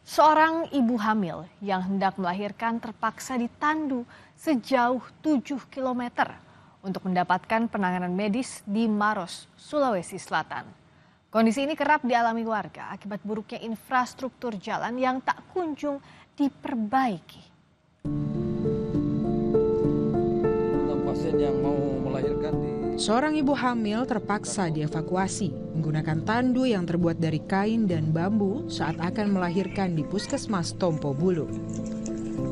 Seorang ibu hamil yang hendak melahirkan terpaksa ditandu sejauh 7 kilometer untuk mendapatkan penanganan medis di Maros, Sulawesi Selatan. Kondisi ini kerap dialami warga akibat buruknya infrastruktur jalan yang tak kunjung diperbaiki. Pasien yang mau melahirkan Seorang ibu hamil terpaksa dievakuasi menggunakan tandu yang terbuat dari kain dan bambu saat akan melahirkan di Puskesmas Tompo Bulu.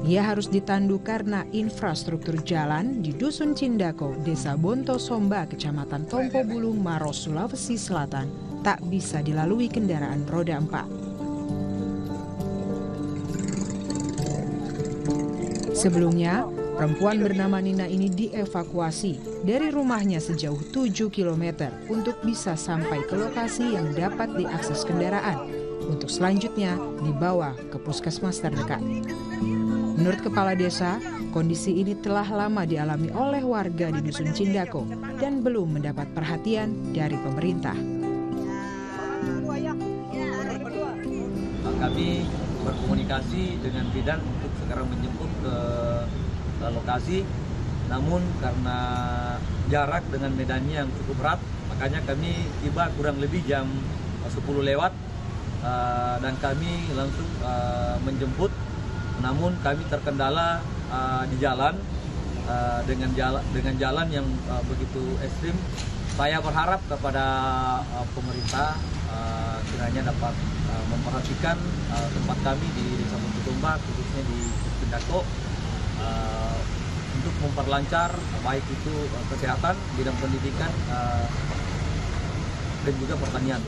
Ia harus ditandu karena infrastruktur jalan di Dusun Cindako, Desa Bonto Somba, Kecamatan Tompo Bulu, Maros, Sulawesi Selatan, tak bisa dilalui kendaraan roda 4. Sebelumnya, perempuan bernama Nina ini dievakuasi dari rumahnya sejauh 7 km untuk bisa sampai ke lokasi yang dapat diakses kendaraan untuk selanjutnya dibawa ke puskesmas terdekat. Menurut kepala desa, kondisi ini telah lama dialami oleh warga di Dusun Cindako dan belum mendapat perhatian dari pemerintah. Kami berkomunikasi dengan bidan untuk sekarang menjemput ke lokasi, namun karena jarak dengan medannya yang cukup berat, makanya kami tiba kurang lebih jam 10 lewat dan kami langsung menjemput. Namun kami terkendala di jalan dengan jalan yang begitu ekstrim. Saya berharap kepada pemerintah kiranya dapat memperhatikan tempat kami di Desa Bonto Somba, khususnya di Cindako, untuk memperlancar baik itu kesehatan, bidang pendidikan, dan juga pertanian.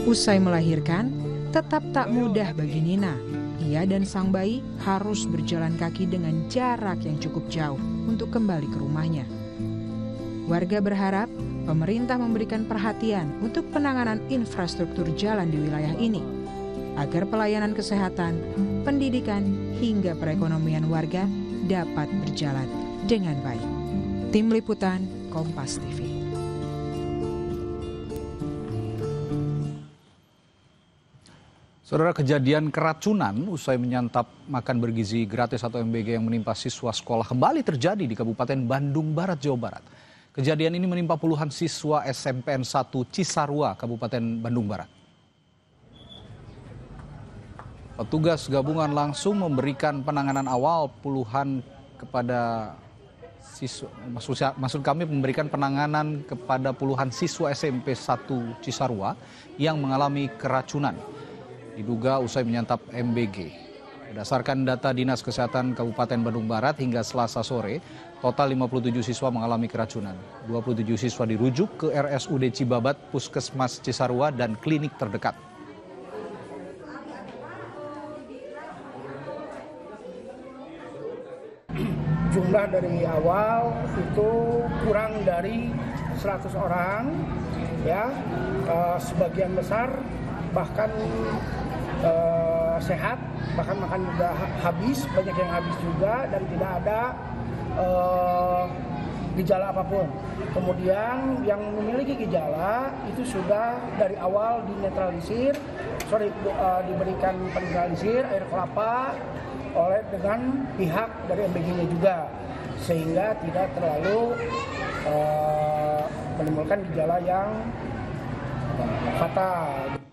Usai melahirkan, tetap tak mudah bagi Nina. Ia dan sang bayi harus berjalan kaki dengan jarak yang cukup jauh untuk kembali ke rumahnya. Warga berharap pemerintah memberikan perhatian untuk penanganan infrastruktur jalan di wilayah ini, agar pelayanan kesehatan, pendidikan, hingga perekonomian warga dapat berjalan dengan baik. Tim Liputan Kompas TV. Saudara, kejadian keracunan usai menyantap makan bergizi gratis atau MBG yang menimpa siswa sekolah kembali terjadi di Kabupaten Bandung Barat, Jawa Barat. Kejadian ini menimpa puluhan siswa SMPN 1 Cisarua, Kabupaten Bandung Barat. Petugas gabungan langsung memberikan penanganan awal puluhan kepada siswa, memberikan penanganan kepada puluhan siswa SMP 1 Cisarua yang mengalami keracunan. Diduga usai menyantap MBG. Berdasarkan data Dinas Kesehatan Kabupaten Bandung Barat hingga Selasa sore, total 57 siswa mengalami keracunan. 27 siswa dirujuk ke RSUD Cibabat, Puskesmas Cisarua, dan klinik terdekat. Jumlah dari awal itu kurang dari 100 orang, ya, sebagian besar bahkan sehat, bahkan makan juga habis, banyak yang habis juga dan tidak ada gejala apapun. Kemudian yang memiliki gejala itu sudah dari awal diberikan penetralisir air kelapa oleh dengan pihak dari MBG-nya juga, sehingga tidak terlalu menimbulkan gejala yang fatal.